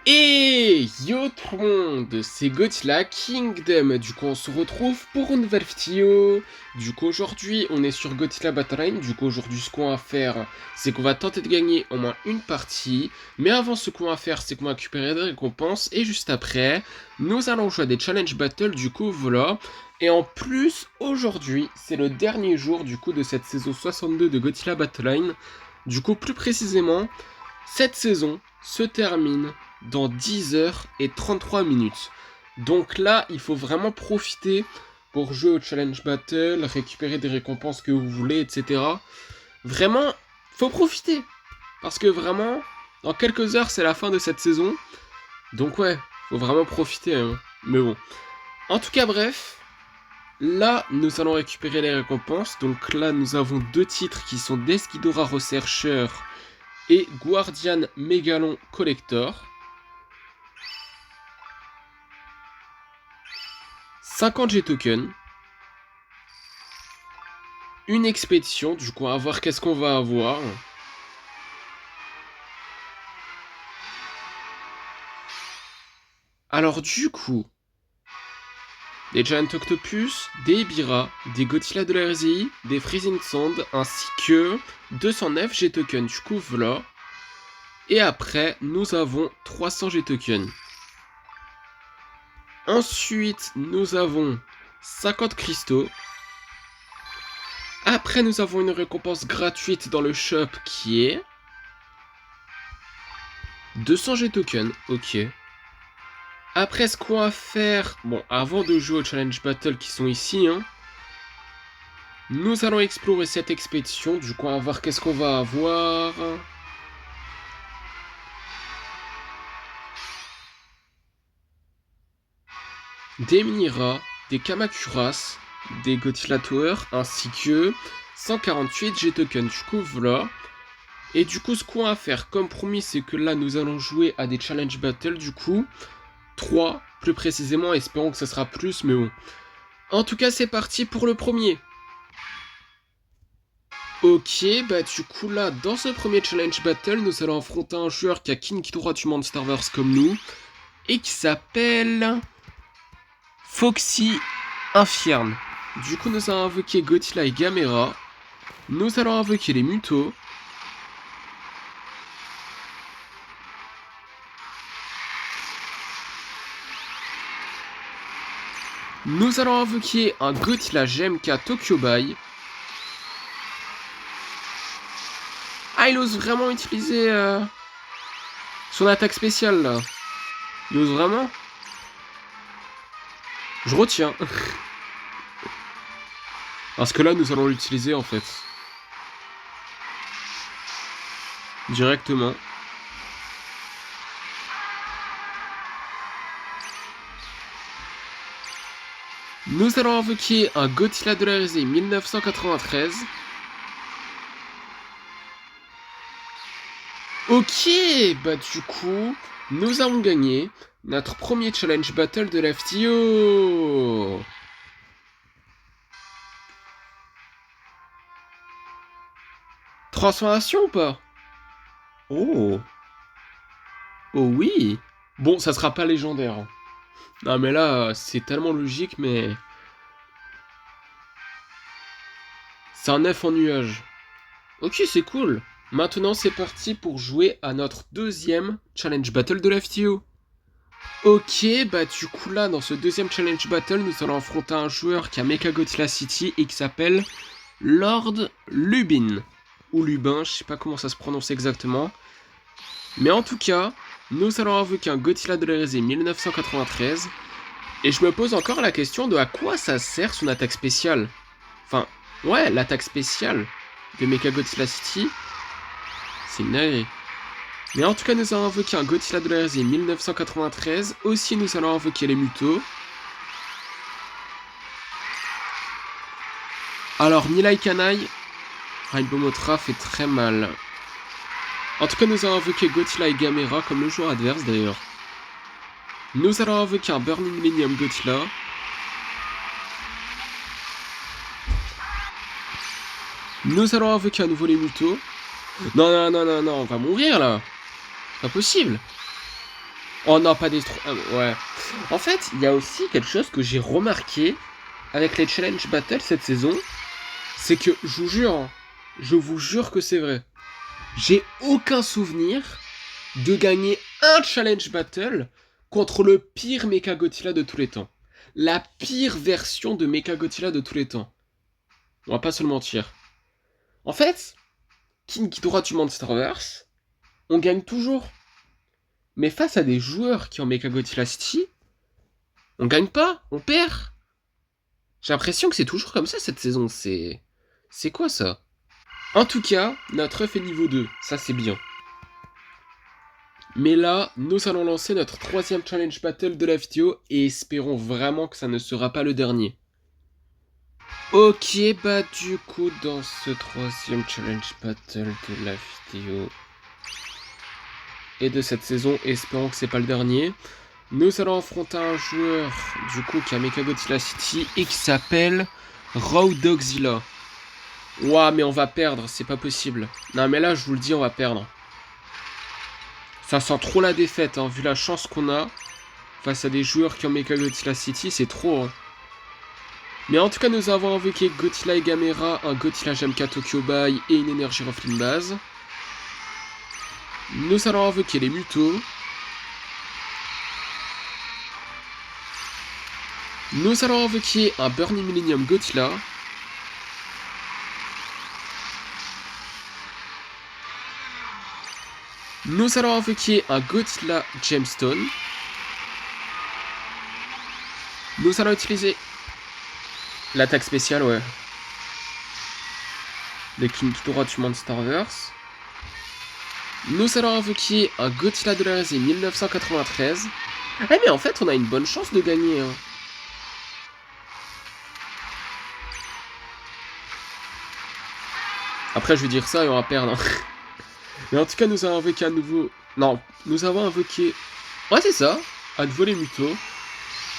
Et yo tout le monde, c'est Godzilla Kingdom. Du coup on se retrouve pour une nouvelle vidéo. Du coup aujourd'hui on est sur Godzilla Battleline. Du coup aujourd'hui ce qu'on va faire c'est qu'on va tenter de gagner au moins une partie. Mais avant ce qu'on va faire c'est qu'on va récupérer des récompenses. Et juste après nous allons jouer à des challenge battle. Du coup voilà. Et en plus aujourd'hui c'est le dernier jour du coup de cette saison 62 de Godzilla Battleline. Du coup plus précisément cette saison se termine dans 10h33. Donc là, il faut vraiment profiter pour jouer au Challenge Battle, récupérer des récompenses que vous voulez, etc. Vraiment, faut profiter. Parce que vraiment, dans quelques heures, c'est la fin de cette saison. Donc ouais, faut vraiment profiter. Hein. Mais bon. En tout cas, bref. Là, nous allons récupérer les récompenses. Donc là, nous avons deux titres qui sont Desghidorah Researcher et Guardian Megalon Collector. 50 G-tokens. Une expédition, du coup, à voir qu'est-ce qu'on va avoir. Alors du coup, des Giant Octopus, des Ibira, des Godzilla de la RZI, des Freezing Sand, ainsi que 209 G-tokens, du coup, voilà. Et après, nous avons 300 G-tokens. Ensuite, nous avons 50 cristaux. Après, nous avons une récompense gratuite dans le shop qui est 200 G-tokens, ok. Après, ce qu'on va faire, bon, avant de jouer au Challenge Battle qui sont ici, hein, nous allons explorer cette expédition. Du coup, on va voir qu'est-ce qu'on va avoir. Des Mira, des Kamakuras, des Godzilla Tower, ainsi que 148 G-tokens. Du coup, voilà. Et du coup, ce qu'on va faire, comme promis, c'est que là, nous allons jouer à des Challenge Battle. Du coup, 3 plus précisément. Espérons que ça sera plus, mais bon. En tout cas, c'est parti pour le premier. Ok, bah du coup là, dans ce premier challenge battle, nous allons affronter un joueur qui a King Ghidorah du Monsterverse comme nous, et qui s'appelle Foxy Inferne. Du coup, nous allons invoquer Godzilla et Gamera, nous allons invoquer les Mutos, nous allons invoquer un Godzilla GMK Tokyo Bay. Ah, il ose vraiment utiliser son attaque spéciale là. Il ose vraiment. Je retiens. Parce que là, nous allons l'utiliser en fait. Directement. Nous allons invoquer un Godzilla de la RZ 1993. Ok, bah du coup, nous avons gagné notre premier challenge battle de la FTO. Transformation ou pas? Oh. Oh oui. Bon, ça sera pas légendaire. Non mais là, c'est tellement logique, mais... C'est un œuf en nuage. Ok, c'est cool. Maintenant, c'est parti pour jouer à notre deuxième challenge battle de la FTO. Ok, bah du coup là, dans ce deuxième challenge battle, nous allons affronter un joueur qui a Mecha Godzilla City et qui s'appelle Lord Lubin. Ou Lubin, je sais pas comment ça se prononce exactement. Mais en tout cas, nous allons invoquer un Godzilla de la RZ 1993. Et je me pose encore la question de à quoi ça sert son attaque spéciale. Enfin, ouais, l'attaque spéciale de Mecha Godzilla City, c'est une dinguerie. Mais en tout cas, nous allons invoquer un Godzilla de la RZ 1993. Aussi, nous allons invoquer les Mutos. Alors, Nilai Kanai, Rainbow Mothra fait très mal. En tout cas, nous allons invoquer Godzilla et Gamera comme le joueur adverse d'ailleurs. Nous allons invoquer un Burning Millennium Godzilla. Nous allons invoquer à nouveau les Mutos. Non, non, non, non, non, on va mourir là. Pas possible. Oh non, pas des... ouais. En fait, il y a aussi quelque chose que j'ai remarqué avec les Challenge Battle cette saison. C'est que, je vous jure que c'est vrai. J'ai aucun souvenir de gagner un Challenge Battle contre le pire Mechagodzilla de tous les temps. La pire version de Mechagodzilla de tous les temps. On va pas se le mentir. En fait, King Ghidorah du Monsterverse, on gagne toujours. Mais face à des joueurs qui ont Mechagodzilla City, on gagne pas, on perd. J'ai l'impression que c'est toujours comme ça cette saison, c'est... C'est quoi ça? En tout cas, notre œuf est niveau 2, ça c'est bien. Mais là, nous allons lancer notre troisième challenge battle de la vidéo et espérons vraiment que ça ne sera pas le dernier. Ok, bah du coup, dans ce troisième challenge battle de la vidéo et de cette saison, espérons que c'est pas le dernier, nous allons affronter un joueur du coup qui a Mechagodzilla City et qui s'appelle Raw Dogzilla. Ouah, mais on va perdre, c'est pas possible. Non mais là, je vous le dis, on va perdre. Ça sent trop la défaite, hein, vu la chance qu'on a face à des joueurs qui ont Mechagodzilla City, c'est trop. Hein. Mais en tout cas, nous avons invoqué Godzilla et Gamera, un Godzilla Jamka Tokyo Bay et une énergie Ruffling Base. Nous allons invoquer les Mutos. Nous allons invoquer un Burning Millennium Godzilla. Nous allons invoquer un Godzilla Gemstone. Nous allons utiliser l'attaque spéciale, ouais. Le King Ghidorah du Monsterverse. Nous allons invoquer un Godzilla de la Risée 1993. Eh mais en fait, on a une bonne chance de gagner. Hein. Après, je vais dire ça et on va perdre. Hein. Mais en tout cas, nous avons invoqué à nouveau... Non, nous avons invoqué... Ouais, c'est ça. À nouveau les Mutos.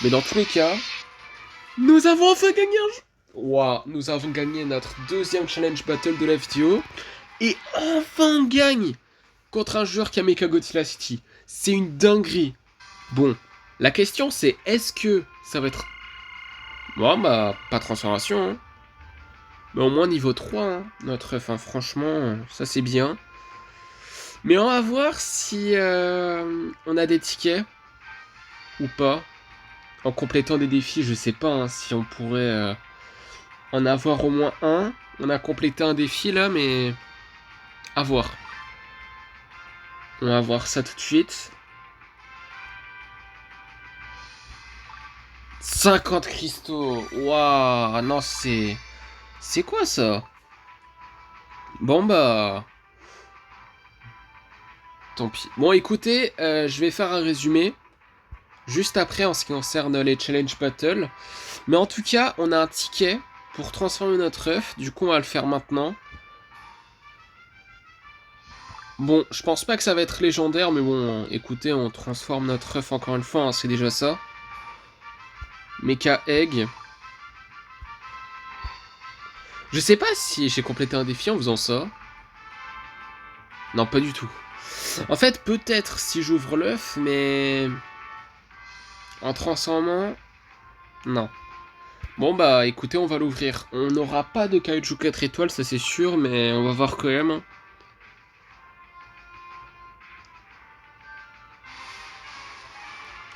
Mais dans tous les cas, nous avons enfin gagné un jeu. Waouh, nous avons gagné notre deuxième challenge battle de la vidéo. Et enfin on gagne contre un joueur qui a Mechagodzilla City. C'est une dinguerie. Bon, la question c'est, est-ce que ça va être... Bon, bah, pas transformation. Hein. Mais au moins niveau 3, hein, notre œuf. Hein, franchement, ça c'est bien. Mais on va voir si on a des tickets ou pas. En complétant des défis, je sais pas hein, si on pourrait en avoir au moins un. On a complété un défi là, mais à voir. On va voir ça tout de suite. 50 cristaux. Waouh, non c'est... C'est quoi ça? Bon bah... Tant pis. Bon écoutez, je vais faire un résumé. Juste après en ce qui concerne les challenge battles. Mais en tout cas, on a un ticket pour transformer notre œuf. Du coup, on va le faire maintenant. Bon, je pense pas que ça va être légendaire, mais bon, écoutez, on transforme notre œuf encore une fois, hein, c'est déjà ça. Mecha Egg. Je sais pas si j'ai complété un défi en faisant ça. Non, pas du tout. En fait, peut-être si j'ouvre l'œuf, mais... En transformant... Non. Bon bah écoutez, on va l'ouvrir. On n'aura pas de Kaiju 4 étoiles, ça c'est sûr, mais on va voir quand même.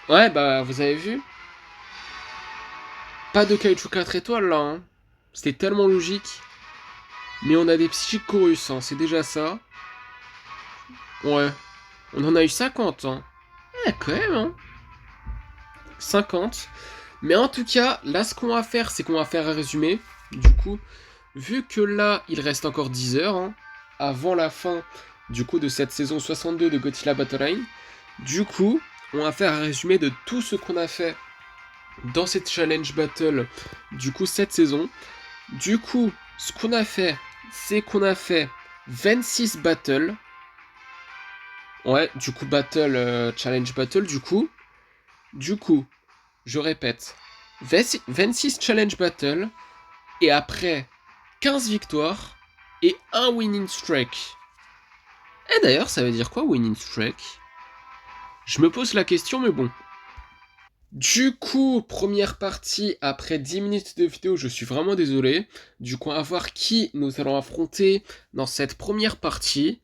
Ouais, bah vous avez vu? Pas de Kaiju 4 étoiles là. Hein. C'était tellement logique. Mais on a des Psychic Chorus, hein, c'est déjà ça. Ouais. On en a eu 50, hein. Ouais, quand même, hein. 50. Mais en tout cas, là, ce qu'on va faire, c'est qu'on va faire un résumé. Du coup, vu que là, il reste encore 10 heures, hein, avant la fin, du coup, de cette saison 62 de Godzilla Battle Line. Du coup, on va faire un résumé de tout ce qu'on a fait dans cette challenge battle, du coup, cette saison. Du coup, ce qu'on a fait, c'est qu'on a fait 26 battles. Ouais, du coup, battle, challenge battle, du coup. Du coup, je répète, 26 challenge battle, et après 15 victoires, et un winning streak. Et d'ailleurs, ça veut dire quoi, winning streak? Je me pose la question, mais bon. Du coup, première partie, après 10 minutes de vidéo, je suis vraiment désolé. Du coup, on va voir qui nous allons affronter dans cette première partie.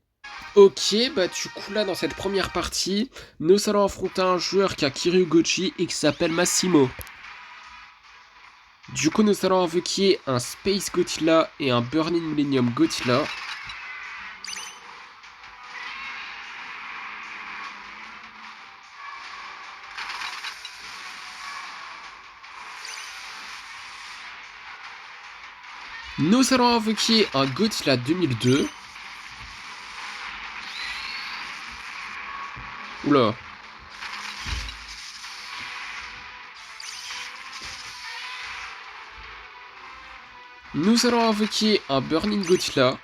Ok, bah du coup là, dans cette première partie, nous allons affronter un joueur qui a Kiryu Gochi et qui s'appelle Massimo. Du coup, nous allons invoquer un Space Godzilla et un Burning Millennium Godzilla. Nous allons invoquer un Godzilla 2002. Oula. Nous allons invoquer un Burning Godzilla.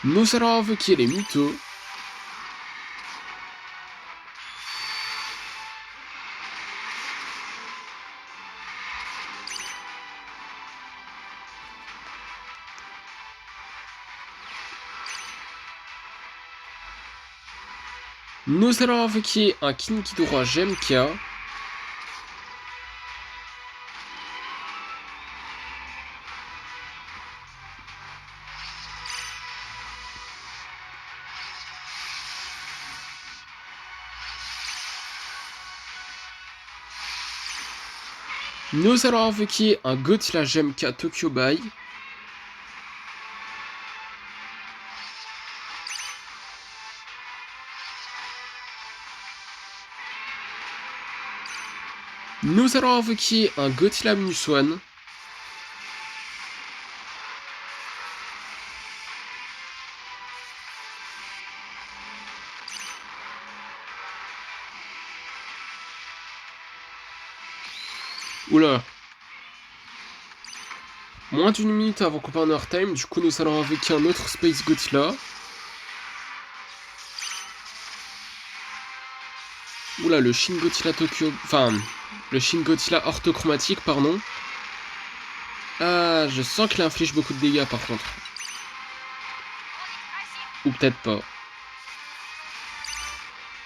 Nous allons invoquer les Mutos. Nous allons invoquer un King Ghidorah GMK. Nous allons invoquer un Godzilla GMK Tokyo Bay. Nous allons invoquer un Godzilla Minus One. Oula. Moins d'une minute avant Commander Time, du coup nous allons invoquer un autre Space Godzilla. Oula, le Shin Godzilla Tokyo... Enfin, le Shin Godzilla orthochromatique, pardon. Ah, je sens qu'il inflige beaucoup de dégâts par contre. Ou peut-être pas.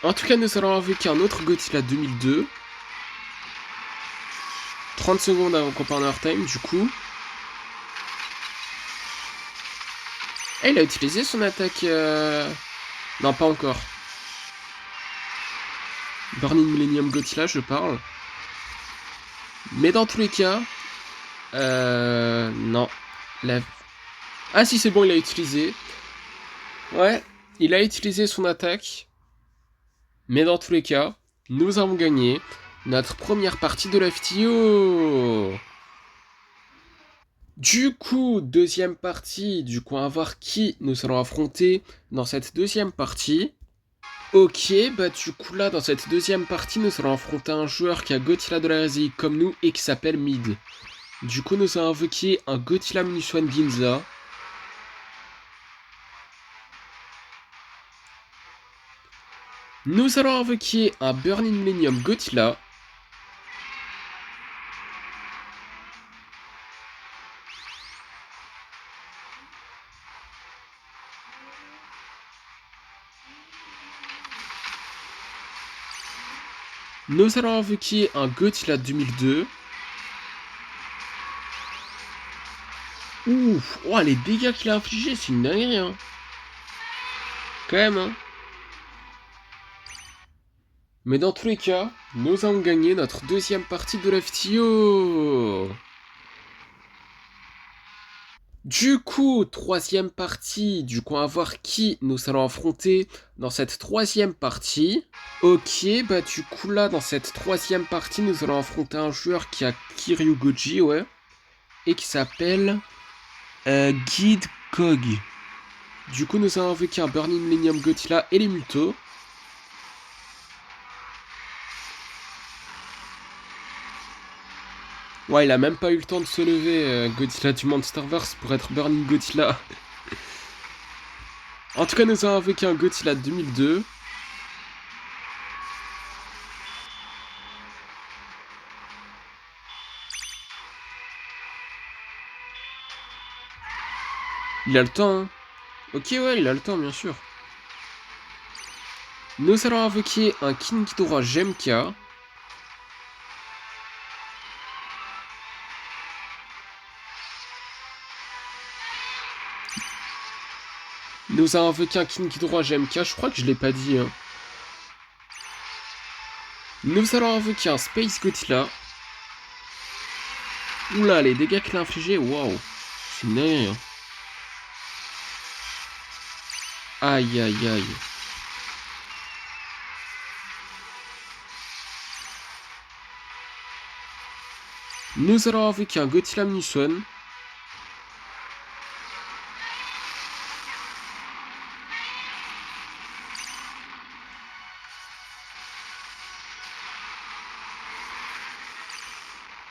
En tout cas, nous allons invoquer un autre Godzilla 2002. 30 secondes avant Commander Time, du coup. Eh, il a utilisé son attaque... Non, pas encore. Burning Millennium Godzilla, je parle. Mais dans tous les cas... Non. Ah si, c'est bon, il a utilisé. Ouais, il a utilisé son attaque. Mais dans tous les cas, nous avons gagné notre première partie de la vidéo. Du coup, deuxième partie. Du coup, on va voir qui nous allons affronter dans cette deuxième partie. Ok, bah du coup là, dans cette deuxième partie, nous allons affronter un joueur qui a Godzilla de la RZI comme nous et qui s'appelle Mid. Du coup, nous allons invoquer un Godzilla Minus One Ginza. Nous allons invoquer un Burning Millennium Godzilla. Nous allons invoquer un Godzilla 2002. Ouf, oh, les dégâts qu'il a infligés, c'est une dinguerie, hein. Quand même, hein. Mais dans tous les cas, nous avons gagné notre deuxième partie de la vidéo. Du coup, troisième partie. Du coup, on va voir qui nous allons affronter dans cette troisième partie. Ok, bah du coup là, dans cette troisième partie, nous allons affronter un joueur qui a Kiryu Goji, ouais. Et qui s'appelle Guide Kog. Du coup, nous allons invoquer un Burning Millennium Godzilla et les Mutos. Ouais, il a même pas eu le temps de se lever, Godzilla du Monsterverse, pour être Burning Godzilla. En tout cas, nous avons invoqué un Godzilla 2002. Il a le temps, hein. Ok, ouais, il a le temps, bien sûr. Nous allons invoquer un King Ghidorah Gemka. Nous allons invoquer un King Ghidorah Gemka. Je crois que je l'ai pas dit, hein. Nous allons invoquer un Space Godzilla. Oula, les dégâts qu'il a infligés, waouh. C'est une dinguerie, hein. Aïe, aïe, aïe. Nous allons invoquer un Godzilla Muson.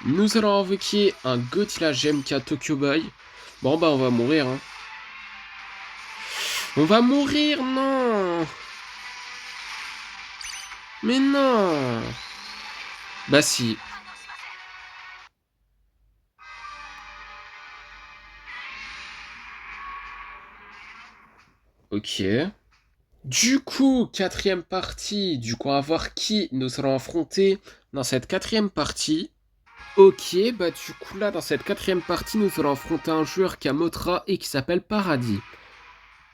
Nous allons invoquer un Godzilla Gemka Tokyo Bay. Bon bah on va mourir, hein. On va mourir, non. Mais non. Bah si. Ok. Du coup, quatrième partie. Du coup, on va voir qui nous allons affronter dans cette quatrième partie. Ok, bah du coup là, dans cette quatrième partie, nous allons affronter un joueur qui a Motra et qui s'appelle Paradis.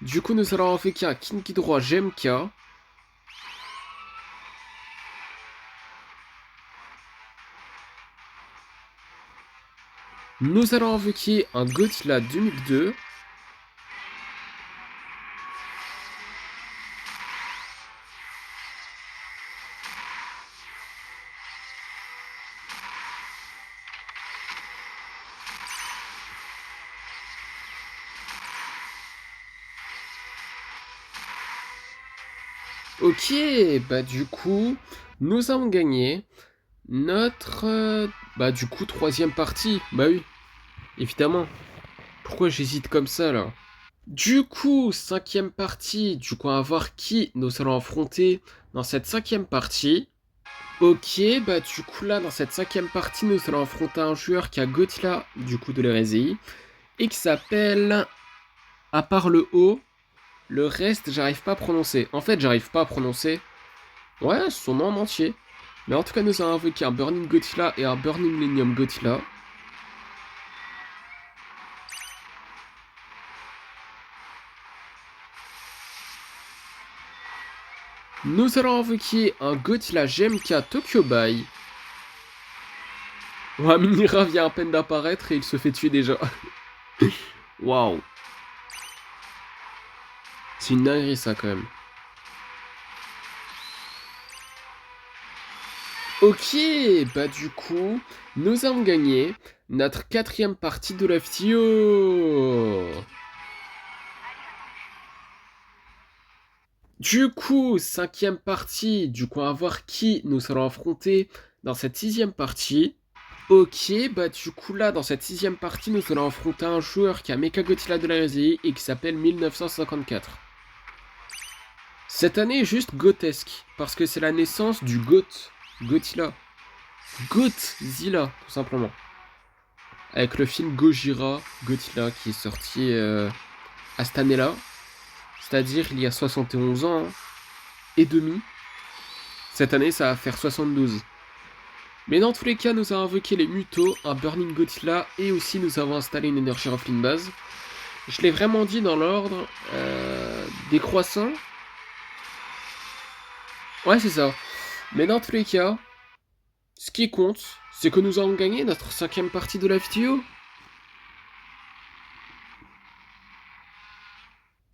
Du coup, nous allons invoquer un King Ghidorah Gemka. Nous allons invoquer un Godzilla 2002. Ok, bah du coup, nous avons gagné notre... bah du coup, troisième partie. Bah oui, évidemment. Pourquoi j'hésite comme ça, là? Du coup, cinquième partie. Du coup, on va voir qui nous allons affronter dans cette cinquième partie. Ok, bah du coup, là, dans cette cinquième partie, nous allons affronter un joueur qui a Godzilla, du coup, de l'hérésie, et qui s'appelle... À part le O, le reste, j'arrive pas à prononcer. En fait, j'arrive pas à prononcer... Ouais, son nom en entier. Mais en tout cas, nous avons invoqué un Burning Godzilla et un Burning Millennium Godzilla. Nous allons invoquer un Godzilla Gemka Tokyo Bay. Ouais, Minira vient à peine d'apparaître et il se fait tuer déjà. Waouh. C'est une dinguerie ça quand même. Ok, bah du coup, nous avons gagné notre quatrième partie de la vidéo. Du coup, cinquième partie, du coup on va voir qui nous allons affronter dans cette sixième partie. Ok, bah du coup là, dans cette sixième partie, nous allons affronter un joueur qui a Mechagodzilla de la RSI et qui s'appelle 1954. Cette année est juste gothesque, parce que c'est la naissance du Godzilla. Godzilla, tout simplement. Avec le film Gojira, Godzilla, qui est sorti à cette année-là. C'est-à-dire il y a 71 ans, hein, et demi. Cette année, ça va faire 72. Mais dans tous les cas, nous avons invoqué les Mutos, un Burning Godzilla, et aussi nous avons installé une Energy Rifling base. Je l'ai vraiment dit dans l'ordre décroissant. Ouais, c'est ça. Mais dans tous les cas, ce qui compte, c'est que nous avons gagné notre cinquième partie de la vidéo.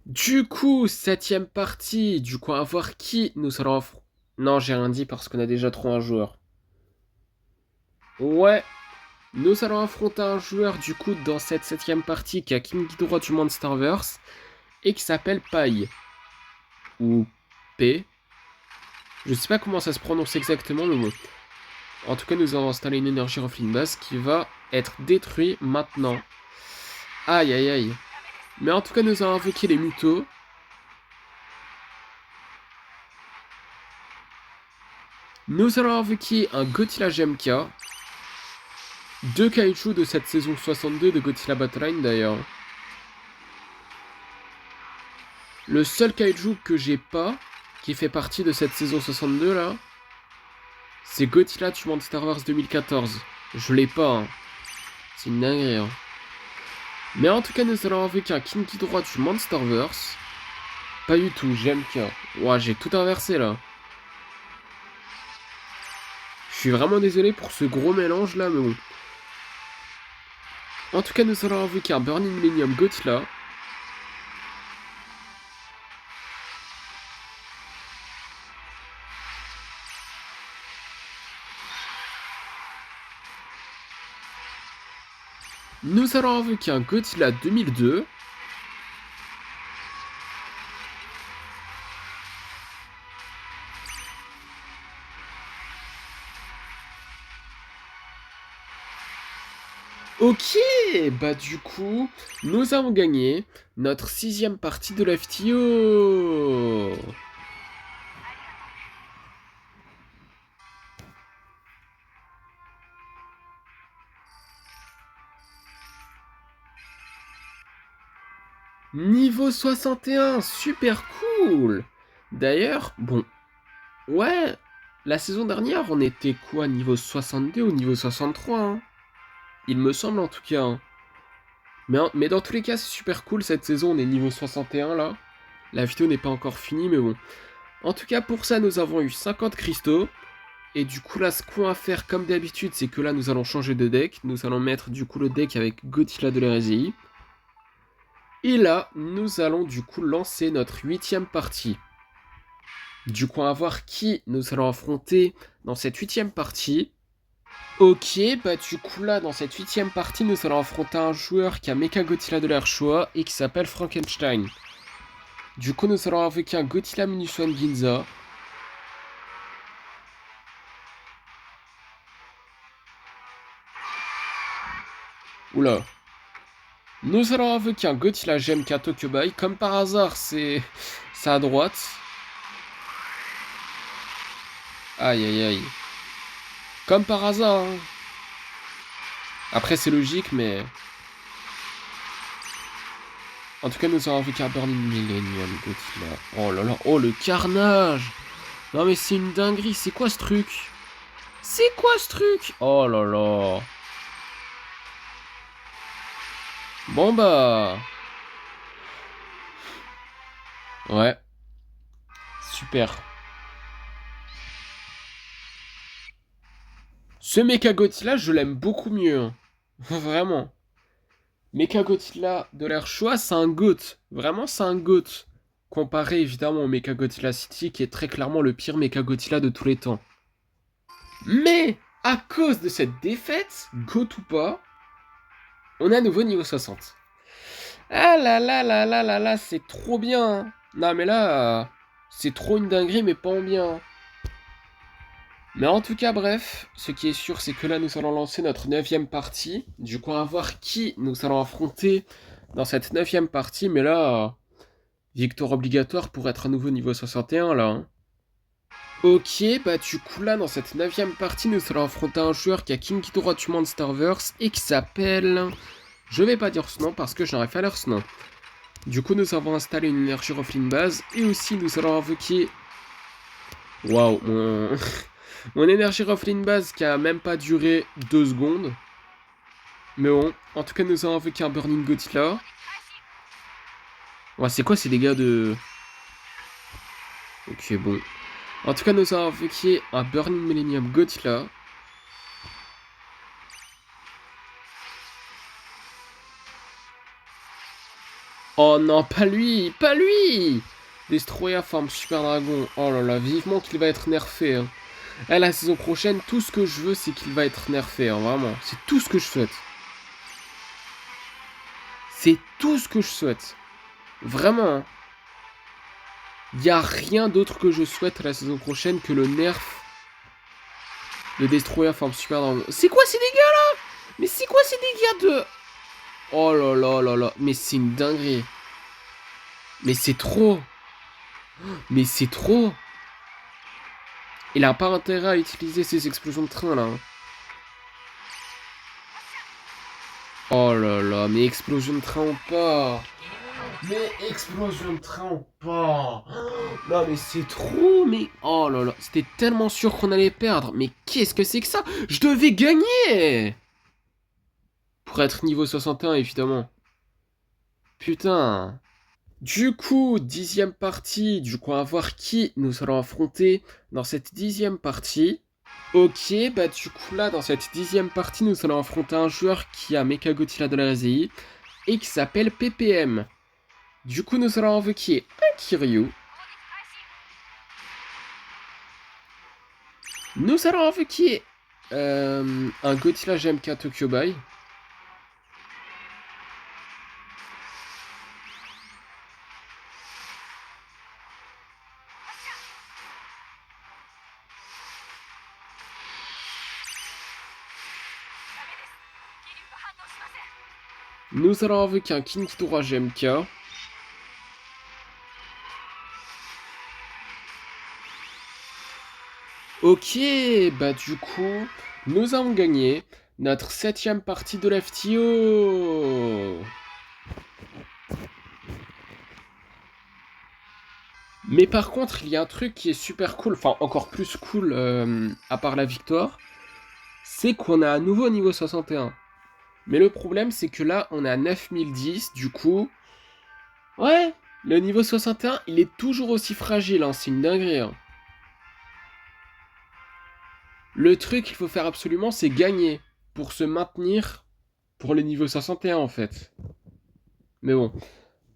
Du coup, septième partie, du coup, à voir qui nous allons affronter. Non, j'ai rien dit parce qu'on a déjà trop un joueur. Ouais, nous allons affronter un joueur du coup dans cette septième partie qui a King Ghidorah du Monsterverse et qui s'appelle Pai. Ou P. Je sais pas comment ça se prononce exactement, mais bon. En tout cas, nous avons installé une énergie Rifling base qui va être détruite maintenant. Aïe aïe aïe. Mais en tout cas, nous avons invoqué les Mutos. Nous allons invoquer un Godzilla Gemka. Deux kaiju de cette saison 62 de Godzilla Battleline d'ailleurs. Le seul kaiju que j'ai pas, qui fait partie de cette saison 62 là, c'est Godzilla du Monsterverse 2014. Je l'ai pas, hein. C'est une dinguerie, hein. Mais en tout cas, nous allons avec un King Ghidorah du Monsterverse. Pas du tout, j'aime qu'un. Ouah, j'ai tout inversé là. Je suis vraiment désolé pour ce gros mélange là, mais bon. En tout cas, nous allons avec un Burning Millennium Godzilla. Nous allons avec un Godzilla 2002. Ok, bah du coup, nous avons gagné notre 6ème partie de l'FTO. Niveau 61, super cool. D'ailleurs, bon, ouais, la saison dernière, on était quoi, niveau 62 ou niveau 63, hein? Il me semble en tout cas, hein. Mais dans tous les cas, c'est super cool, cette saison, on est niveau 61 là. La vidéo n'est pas encore finie, mais bon. En tout cas, pour ça, nous avons eu 50 cristaux. Et du coup, là, ce qu'on va faire, comme d'habitude, c'est que là, nous allons changer de deck. Nous allons mettre, du coup, le deck avec Godzilla de l'hérésie. Et là, nous allons, du coup, lancer notre 8ème partie. Du coup, on va voir qui nous allons affronter dans cette 8ème partie. Ok, bah du coup là, dans cette 8ème partie, nous allons affronter un joueur qui a Mechagodzilla de l'air choix et qui s'appelle Frankenstein. Du coup, nous allons avec un Godzilla Minus One Ginza. Oula. Nous allons avec un Godzilla GMK Tokyo Bay. Comme par hasard, c'est à droite. Aïe aïe aïe. Comme par hasard, hein. Après, c'est logique, mais... En tout cas, nous allons avec un Burning Millennium Godzilla. Oh là là, oh le carnage! Non mais c'est une dinguerie, c'est quoi ce truc? C'est quoi ce truc? Oh là là. Bon bah... Ouais. Super. Ce Mechagodzilla, je l'aime beaucoup mieux, hein. Vraiment. Mechagodzilla de l'air choix, c'est un GOAT. Vraiment, c'est un GOAT. Comparé évidemment au Mechagodzilla City, qui est très clairement le pire Mechagodzilla de tous les temps. Mais, à cause de cette défaite, GOAT ou pas, on est à nouveau niveau 60. Ah là là là là là là, c'est trop bien. Non mais là, c'est trop une dinguerie, mais pas en bien. Mais en tout cas, bref, ce qui est sûr, c'est que là, nous allons lancer notre 9ème partie. Du coup, on va voir qui nous allons affronter dans cette 9ème partie. Mais là, victoire obligatoire pour être à nouveau niveau 61, là. Hein. Ok, bah du coup, là, dans cette 9ème partie, nous allons affronter un joueur qui a King Ghidorah du Monsterverse et qui s'appelle... Je vais pas dire ce nom parce que je n'arrive pas à lire ce nom. Du coup, nous avons installé une énergie Ruffling base et aussi nous allons invoquer... Waouh, mon énergie Ruffling base qui a même pas duré 2 secondes. Mais bon, en tout cas, nous avons invoqué un Burning Godzilla. Ouais, c'est quoi ces dégâts de... Ok, bon. En tout cas, nous avons invoqué un Burning Millennium Godzilla. Oh non, pas lui, pas lui! Destroya forme Super Dragon. Oh là là, vivement qu'il va être nerfé. Hein. Et la saison prochaine, tout ce que je veux, c'est qu'il va être nerfé. Hein, vraiment, c'est tout ce que je souhaite. C'est tout ce que je souhaite. Vraiment. Hein. Il n'y a rien d'autre que je souhaite la saison prochaine que le nerf de Destroyer forme Super Dragon. C'est quoi ces dégâts là? Mais c'est quoi ces dégâts de... Oh là là là là. Mais c'est une dinguerie. Mais c'est trop. Mais c'est trop. Il a pas intérêt à utiliser ces explosions de train là. Oh là là. Mais explosion de train ou pas? Mais explosion de train, pas. Non mais c'est trop, mais... Oh là là, c'était tellement sûr qu'on allait perdre. Mais qu'est-ce que c'est que ça? Je devais gagner! Pour être niveau 61, évidemment. Putain. Du coup, 10e partie, du coup, on va voir qui nous allons affronter dans cette 10e partie. Ok, bah du coup là, dans cette 10e partie, nous allons affronter un joueur qui a Mecha Godzilla de la RZI et qui s'appelle PPM. Du coup, nous allons invoquer un Kiryu. Nous allons invoquer un Godzilla GMK Tokyo Bay. Nous allons invoquer un King Ghidorah GMK. Ok, bah du coup, nous avons gagné notre 7e partie de l'FTO. Mais par contre, il y a un truc qui est super cool, enfin encore plus cool à part la victoire, c'est qu'on a à nouveau niveau 61. Mais le problème, c'est que là, on est à 9010, du coup... Ouais, le niveau 61, il est toujours aussi fragile, hein, c'est une dinguerie. Hein. Le truc qu'il faut faire absolument, c'est gagner pour se maintenir pour le niveau 61 en fait. Mais bon.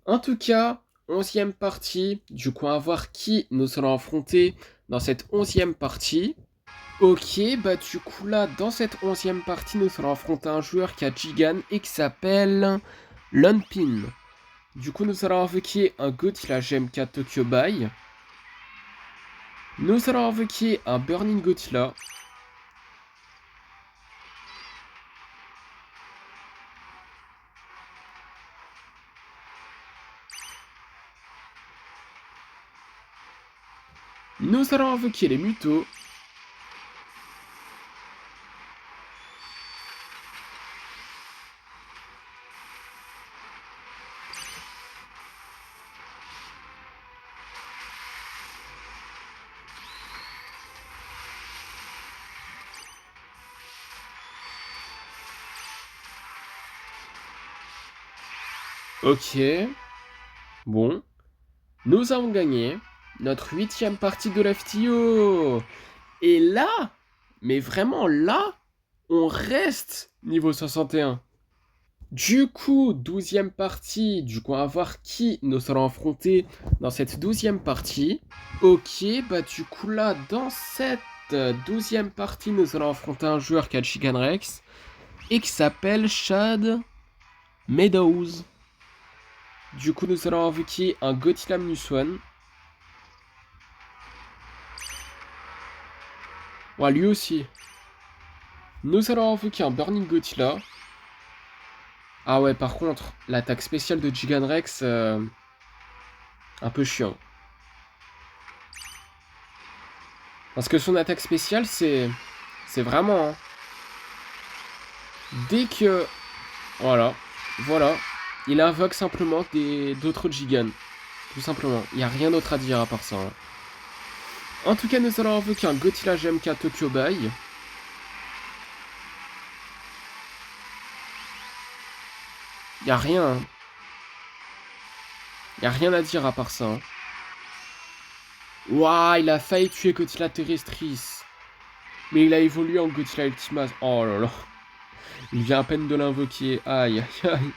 En tout cas, 11e partie. Du coup, on va voir qui nous allons affronter dans cette 11e partie. Ok, bah du coup là, dans cette 11e partie, nous allons affronter un joueur qui a Gigan et qui s'appelle Lunpin. Du coup, nous allons invoquer un Godzilla GMK Tokyo Bay. Nous allons invoquer un Burning Godzilla. Nous allons invoquer les Mutos. Ok. Bon. Nous avons gagné notre 8e partie de l'FTO. Et là, mais vraiment là, on reste niveau 61. Du coup, 12e partie, du coup on va voir qui nous allons affronter dans cette 12e partie. Ok, bah du coup là, dans cette 12e partie, nous allons affronter un joueur qui a Chicken Rex et qui s'appelle Chad Meadows. Du coup, nous allons invoquer un Godzilla Minus One. Ouais, lui aussi. Nous allons invoquer un Burning Godzilla. Ah ouais, par contre, l'attaque spéciale de Giganrex, un peu chiant. Parce que son attaque spéciale, c'est vraiment... Hein, dès que... Voilà. Il invoque simplement d'autres Gigan. Tout simplement. Il n'y a rien d'autre à dire à part ça. Hein. En tout cas, nous allons invoquer un Godzilla GMK Tokyo Bay. Y a rien. Hein. Y a rien à dire à part ça. Hein. Ouah, il a failli tuer Godzilla Terrestris. Mais il a évolué en Godzilla Ultimas. Oh là là. Il vient à peine de l'invoquer. Aïe, aïe, aïe.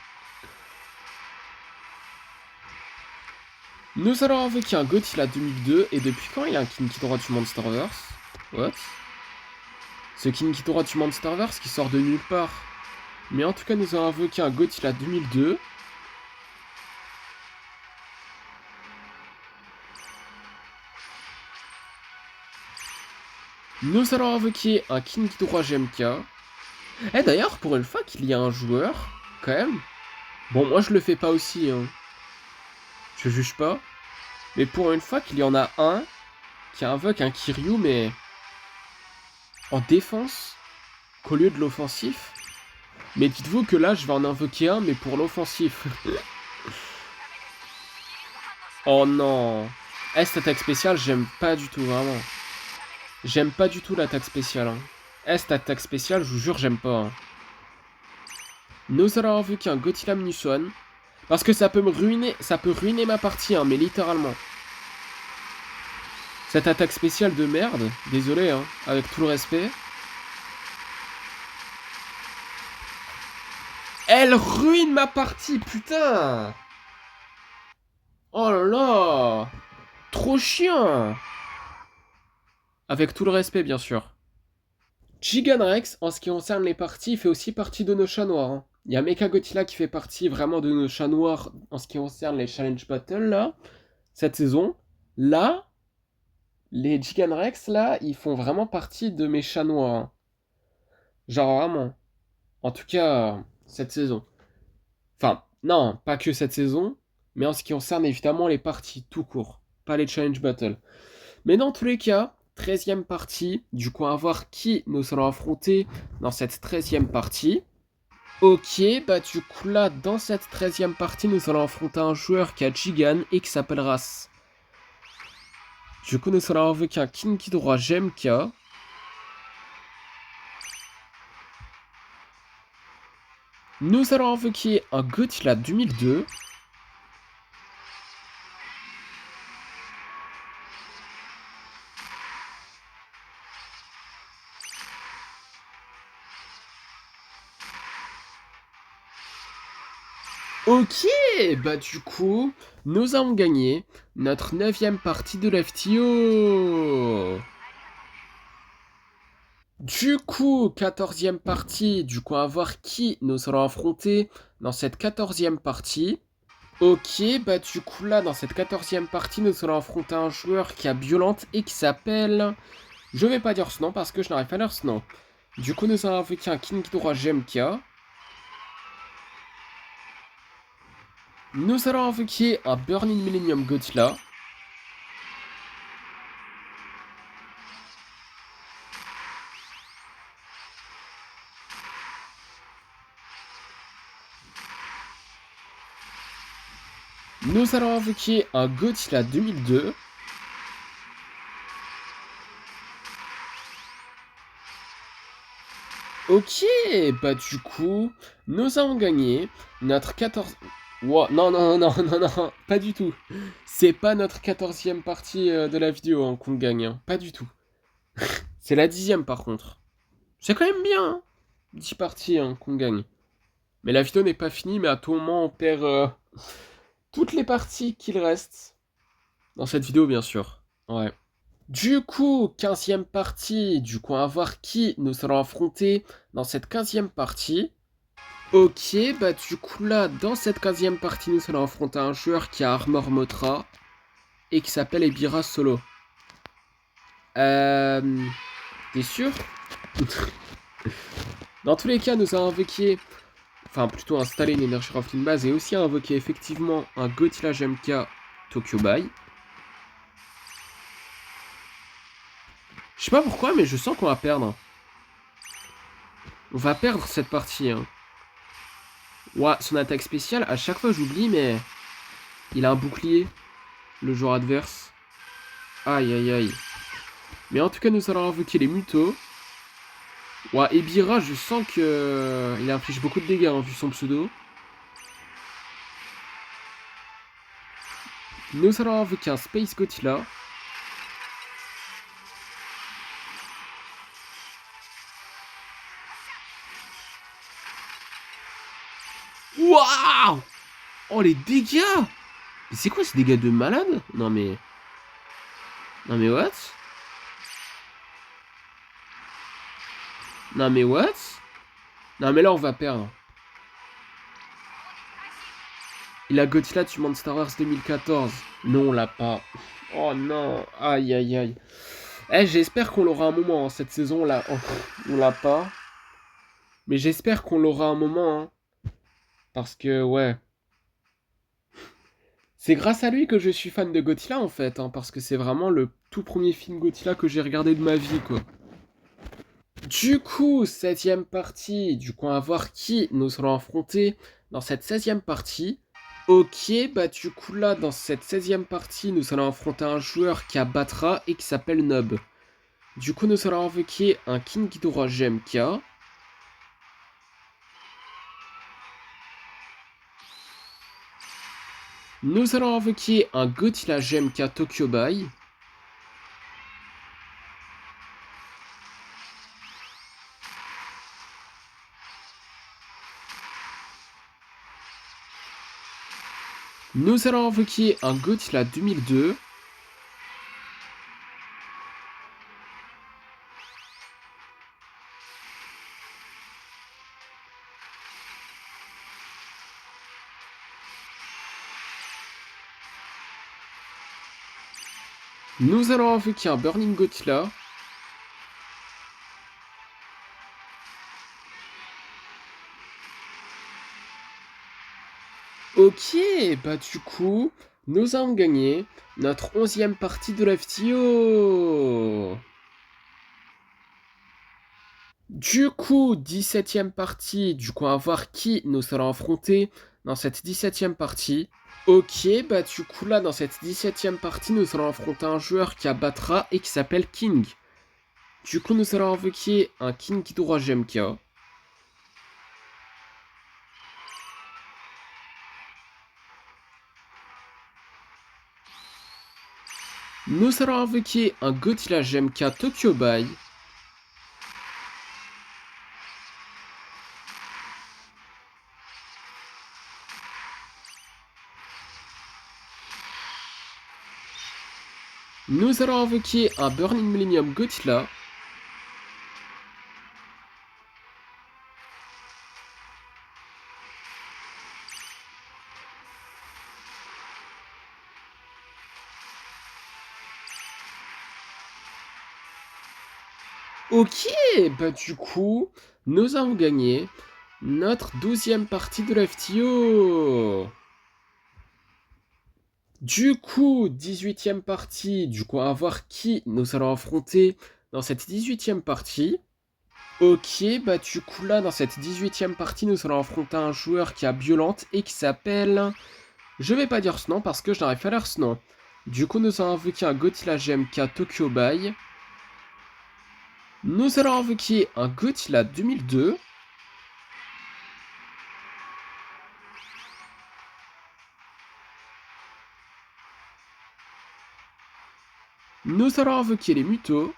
Nous allons invoquer un Godzilla 2002. Et depuis quand il y a un King Ghidorah du Monsterverse? What? Ce King Ghidorah du Monsterverse qui sort de nulle part. Mais en tout cas, nous allons invoquer un Godzilla 2002. Nous allons invoquer un King Ghidorah GMK. Eh d'ailleurs, pour une fois qu'il y a un joueur, quand même. Bon, moi je le fais pas aussi, hein. Je juge pas. Mais pour une fois qu'il y en a un qui invoque un Kiryu, mais en défense, qu'au lieu de l'offensif. Mais dites-vous que là, je vais en invoquer un, mais pour l'offensif. Oh non. Eh, cette attaque spéciale, j'aime pas du tout, vraiment. J'aime pas du tout l'attaque spéciale. Hein. Eh, cette attaque spéciale, je vous jure, j'aime pas. Hein. Nous allons vu qu'un Gothila Mnuswan. Parce que ça peut ruiner ma partie, hein, mais littéralement. Cette attaque spéciale de merde, désolé, hein, avec tout le respect. Elle ruine ma partie, putain! Oh là là! Trop chiant! Avec tout le respect, bien sûr. Giganrex, en ce qui concerne les parties, fait aussi partie de nos chats noirs. Hein. Il y a Mecha Godzilla qui fait partie vraiment de nos chats noirs en ce qui concerne les Challenge Battle, là, cette saison. Là, les Giganrex, là, ils font vraiment partie de mes chats noirs. Hein. Genre vraiment. En tout cas, cette saison. Enfin, non, pas que cette saison, mais en ce qui concerne évidemment les parties tout court, pas les Challenge Battle. Mais dans tous les cas, 13e partie, du coup, à voir qui nous allons affronter dans cette 13e partie. Ok, bah du coup là, dans cette 13e partie, nous allons affronter un joueur qui a Gigan et qui s'appelle Ras. Du coup, nous allons avec un King Ghidorah GMK. Nous allons invoquer un Godzilla 2002. Ok, bah du coup, nous avons gagné notre 9e partie de l'FTO. Du coup, 14e partie, du coup, à voir qui nous allons affronter dans cette 14e partie. Ok, bah du coup là, dans cette 14e partie, nous allons affronter un joueur qui a Violente et qui s'appelle... Je vais pas dire ce nom parce que je n'arrive pas à dire ce nom. Du coup, nous allons affronter un King Ghidorah GMK. Nous allons invoquer un Burning Millennium Godzilla. Nous allons invoquer un Godzilla 2002. Ok, bah du coup, nous avons gagné notre 14... Wow, non, non, non, non, non, pas du tout. C'est pas notre 14e partie de la vidéo hein, qu'on gagne, hein, pas du tout. C'est la 10e par contre. C'est quand même bien, hein, 10 parties hein, qu'on gagne. Mais la vidéo n'est pas finie, mais à tout moment on perd toutes les parties qu'il reste. Dans cette vidéo bien sûr, ouais. Du coup, 15e partie, du coup on va voir qui nous allons affronter dans cette 15e partie. Ok, bah du coup là, dans cette 15e partie, nous allons affronter un joueur qui a Armor Motra et qui s'appelle Ebira Solo. T'es sûr? Dans tous les cas, nous allons invoquer, enfin plutôt installer une énergie Raffling base et aussi invoquer effectivement un Godzilla GMK Tokyo Bay. Je sais pas pourquoi, mais je sens qu'on va perdre. On va perdre cette partie. Hein. Ouah, son attaque spéciale, à chaque fois j'oublie, mais il a un bouclier, le joueur adverse. Aïe aïe aïe. Mais en tout cas, nous allons invoquer les mutos. Ouah, Ebira, je sens que il inflige beaucoup de dégâts hein, vu son pseudo. Nous allons invoquer un Space Godzilla. Waouh! Oh, les dégâts! Mais c'est quoi ces dégâts de malade? Non mais... Non mais what? Non mais what? Non mais là on va perdre. Il a Godzilla du Monster Wars 2014. Non, on l'a pas. Oh non, aïe aïe aïe. Eh, j'espère qu'on l'aura un moment hein, cette saison là. Oh, on l'a pas. Mais j'espère qu'on l'aura un moment. Hein, parce que ouais. C'est grâce à lui que je suis fan de Godzilla en fait. Hein, parce que c'est vraiment le tout premier film Godzilla que j'ai regardé de ma vie quoi. Du coup, 16e partie. Du coup, on va voir qui nous allons affronter dans cette 16e partie. Ok, bah du coup là, dans cette 16e partie, nous allons affronter un joueur qui a Batra et qui s'appelle Nob. Du coup, nous allons invoquer un King Ghidorah GMK. Nous allons invoquer un Godzilla GMK Tokyo Bai. Nous allons invoquer un Godzilla 2002. Nous allons invoquer un Burning Godzilla. Ok, bah du coup, nous avons gagné notre 11e partie de l'FTO. Du coup, 17e partie, du coup, on va voir qui nous allons affronter dans cette 17e partie. Ok, bah du coup là, dans cette 17e partie, nous allons affronter un joueur qui abattra et qui s'appelle King. Du coup, nous allons invoquer un King Ghidorah GMK. Nous allons invoquer un Godzilla GMK Tokyo Bai. Nous allons invoquer un Burning Millennium Godzilla. Ok, bah du coup, nous avons gagné notre 12e partie de l'FTO. Du coup, 18e partie, du coup, on va voir qui nous allons affronter dans cette 18e partie. Ok, bah du coup là, dans cette 18e partie, nous allons affronter un joueur qui a Violente et qui s'appelle... Je vais pas dire ce nom parce que je n'arrive pas à lire ce nom. Du coup, nous allons invoquer un Godzilla GMK Tokyo Bai. Nous allons invoquer un Godzilla 2002. Nous allons invoquer les Mutos.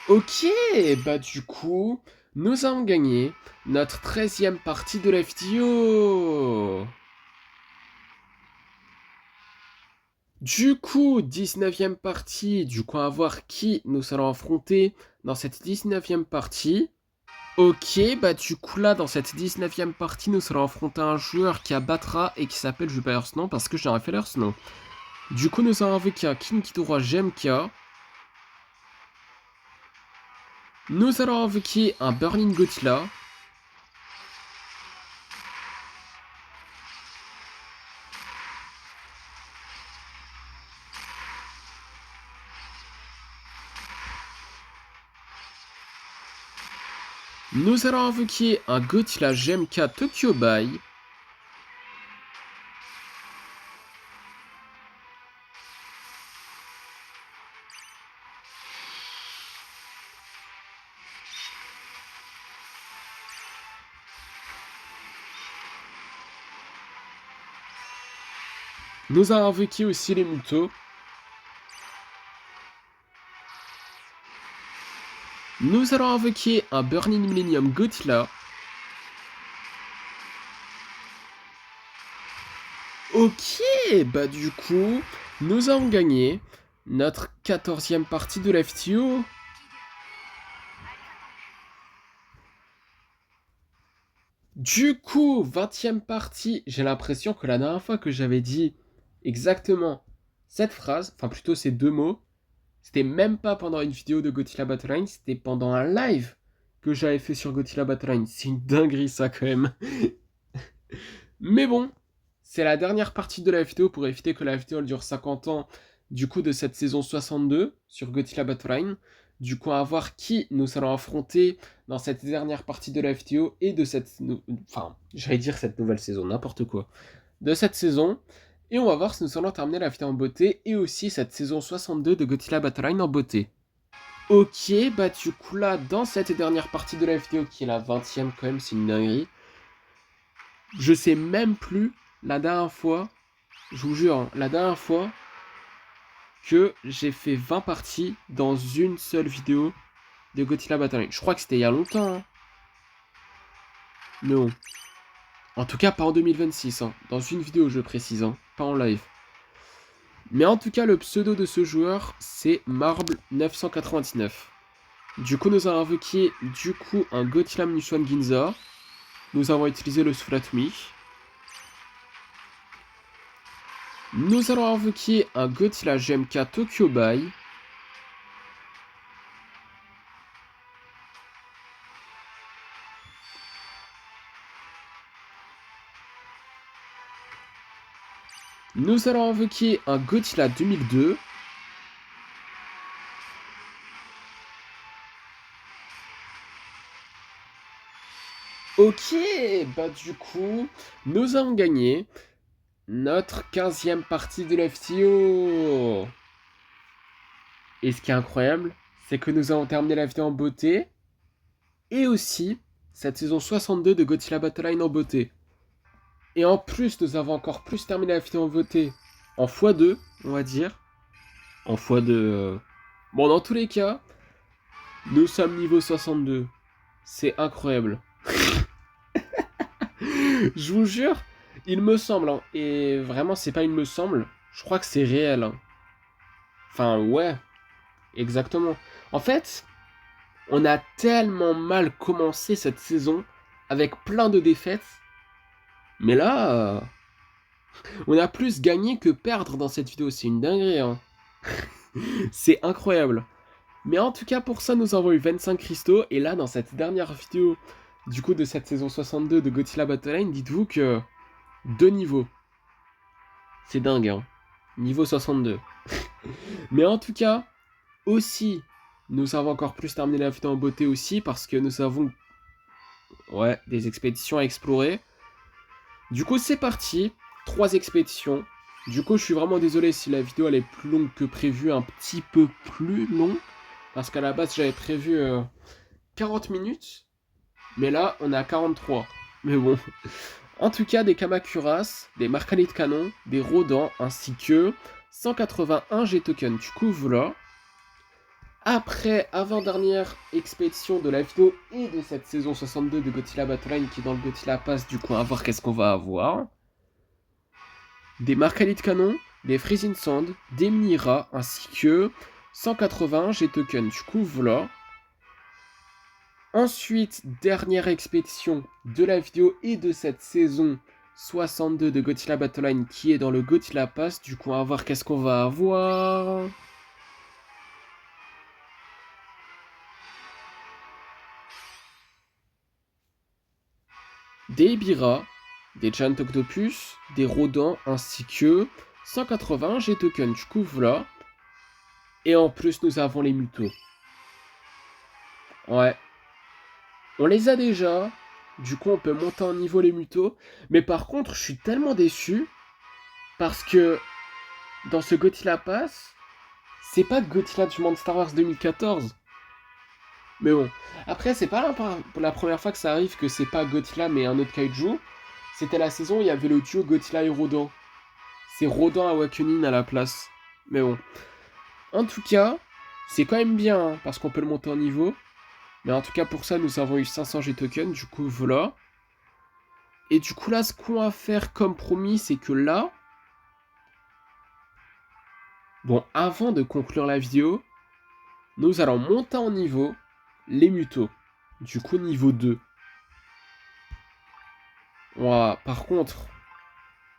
Ok, bah du coup, nous avons gagné notre 13e partie de l'FTO. Du coup, 19e partie, du coup, on va voir qui nous allons affronter dans cette 19e partie. Ok, bah du coup là, dans cette 19e partie, nous allons affronter un joueur qui abattra et qui s'appelle, je vais pas lire ce nom parce que j'aurais fait leur ce nom. Du coup, nous allons invoquer un King Ghidorah GMK. Nous allons invoquer un Burning Godzilla. Nous allons invoquer un Godzilla GMK Tokyo Bai. Nous allons invoquer aussi les Mutos. Nous allons invoquer un Burning Millennium Godzilla. Ok, bah du coup, nous avons gagné notre 14e partie de l'FTO. Du coup, 20e partie, j'ai l'impression que la dernière fois que j'avais dit exactement cette phrase, enfin plutôt ces deux mots, c'était même pas pendant une vidéo de Godzilla Battle Line, c'était pendant un live que j'avais fait sur Godzilla Battle Line. C'est une dinguerie ça quand même. Mais bon, c'est la dernière partie de la vidéo pour éviter que la vidéo elle dure 50 ans, du coup, de cette saison 62 sur Godzilla Battleline. Du coup, à voir qui nous allons affronter dans cette dernière partie de la vidéo et de cette... Enfin, j'allais dire cette nouvelle saison, n'importe quoi. De cette saison. Et on va voir si nous allons terminer la vidéo en beauté et aussi cette saison 62 de Godzilla Battleline en beauté. Ok, bah du coup là, dans cette dernière partie de la vidéo, qui est la 20e quand même, c'est une dinguerie. Je sais même plus la dernière fois, je vous jure, hein, la dernière fois que j'ai fait 20 parties dans une seule vidéo de Godzilla Battleline. Je crois que c'était il y a longtemps. Hein. Non. En tout cas, pas en 2026. Hein. Dans une vidéo, je précise. Hein. Pas en live. Mais en tout cas, le pseudo de ce joueur, c'est Marble999. Du coup, nous avons invoqué un Godzilla Minushan Ginza. Nous avons utilisé le Soufflatumi. Nous allons invoquer un Godzilla GMK Tokyo Bai. Nous allons invoquer un Godzilla 2002. Ok, bah du coup, nous avons gagné notre 15e partie de la vidéo. Et ce qui est incroyable, c'est que nous avons terminé la vidéo en beauté. Et aussi, cette saison 62 de Godzilla Battleline en beauté. Et en plus, nous avons encore plus terminé la vidéo en beauté. En x2, on va dire. En x2... Bon, dans tous les cas, nous sommes niveau 62. C'est incroyable. Je vous jure, il me semble, hein, et vraiment c'est pas il me semble, je crois que c'est réel. Hein. Enfin ouais, exactement. En fait, on a tellement mal commencé cette saison, avec plein de défaites, mais là, on a plus gagné que perdre dans cette vidéo, c'est une dinguerie. Hein. C'est incroyable. Mais en tout cas pour ça nous avons eu 25 cristaux, et là dans cette dernière vidéo, du coup de cette saison 62 de Godzilla Battleline, dites-vous que 2 niveaux. C'est dingue, hein. Niveau 62. Mais en tout cas, aussi, nous avons encore plus terminé la vidéo en beauté aussi, parce que nous avons des expéditions à explorer. Du coup, c'est parti. 3 expéditions. Du coup, je suis vraiment désolé si la vidéo elle est plus longue que prévu, un petit peu plus long. Parce qu'à la base, j'avais prévu 40 minutes. Mais là, on est à 43. Mais bon. En tout cas, des Kamakuras, des Marcani de canon, des Rodans, ainsi que 181 G-Token. Du coup, voilà. Après, avant-dernière expédition de la vidéo et de cette saison 62 de Godzilla Battleline qui est dans le Godzilla Pass, du coup, à voir qu'est-ce qu'on va avoir. Des Marcani de canon, des Freezing Sand, des Mira, ainsi que 181 G-Token. Du coup, voilà. Ensuite, dernière expédition de la vidéo et de cette saison 62 de Godzilla Battleline qui est dans le Godzilla Pass. Du coup, on va voir qu'est-ce qu'on va avoir. Des Ibira, des Giant Octopus, des Rodans ainsi que 180 G-Token. Du coup, voilà. Et en plus, nous avons les Mutos. Ouais. On les a déjà. Du coup, on peut monter en niveau les Mutos. Mais par contre, je suis tellement déçu. Parce que dans ce Godzilla Pass, c'est pas Godzilla du monde Star Wars 2014. Mais bon. Après, c'est pas la première fois que ça arrive que c'est pas Godzilla mais un autre kaiju. C'était la saison où il y avait le duo Godzilla et Rodan. C'est Rodan Awakening à la place. Mais bon. En tout cas, c'est quand même bien, hein, parce qu'on peut le monter en niveau. Mais en tout cas, pour ça, nous avons eu 500 G-Tokens. Du coup, voilà. Et du coup, là, ce qu'on va faire comme promis, c'est que là... Bon, avant de conclure la vidéo, nous allons monter en niveau les Mutos. Du coup, niveau 2. Ouah, par contre...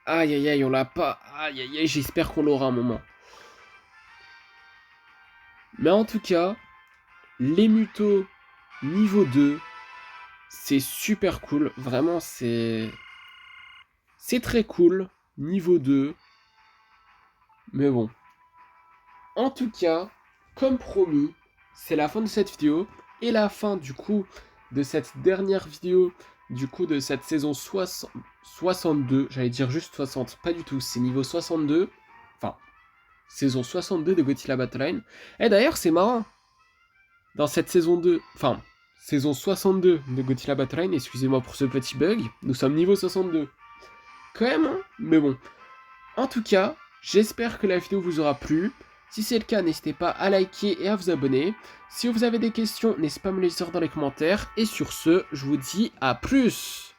Aïe, aïe, aïe, on l'a pas. Aïe, aïe, aïe, j'espère qu'on l'aura un moment. Mais en tout cas, les Mutos niveau 2, c'est super cool. Vraiment, c'est très cool. niveau 2. Mais bon. En tout cas, comme promis, c'est la fin de cette vidéo. Et la fin, du coup, de cette dernière vidéo, du coup, de cette saison 62. J'allais dire juste 60, pas du tout, c'est niveau 62. Enfin, saison 62 de Godzilla Battle Line. Et d'ailleurs, c'est marrant. Dans cette saison 2, enfin, saison 62 de Godzilla Battle Line, excusez-moi pour ce petit bug, nous sommes niveau 62. Quand même, hein, mais bon. En tout cas, j'espère que la vidéo vous aura plu. Si c'est le cas, n'hésitez pas à liker et à vous abonner. Si vous avez des questions, n'hésitez pas à me les dire dans les commentaires. Et sur ce, je vous dis à plus!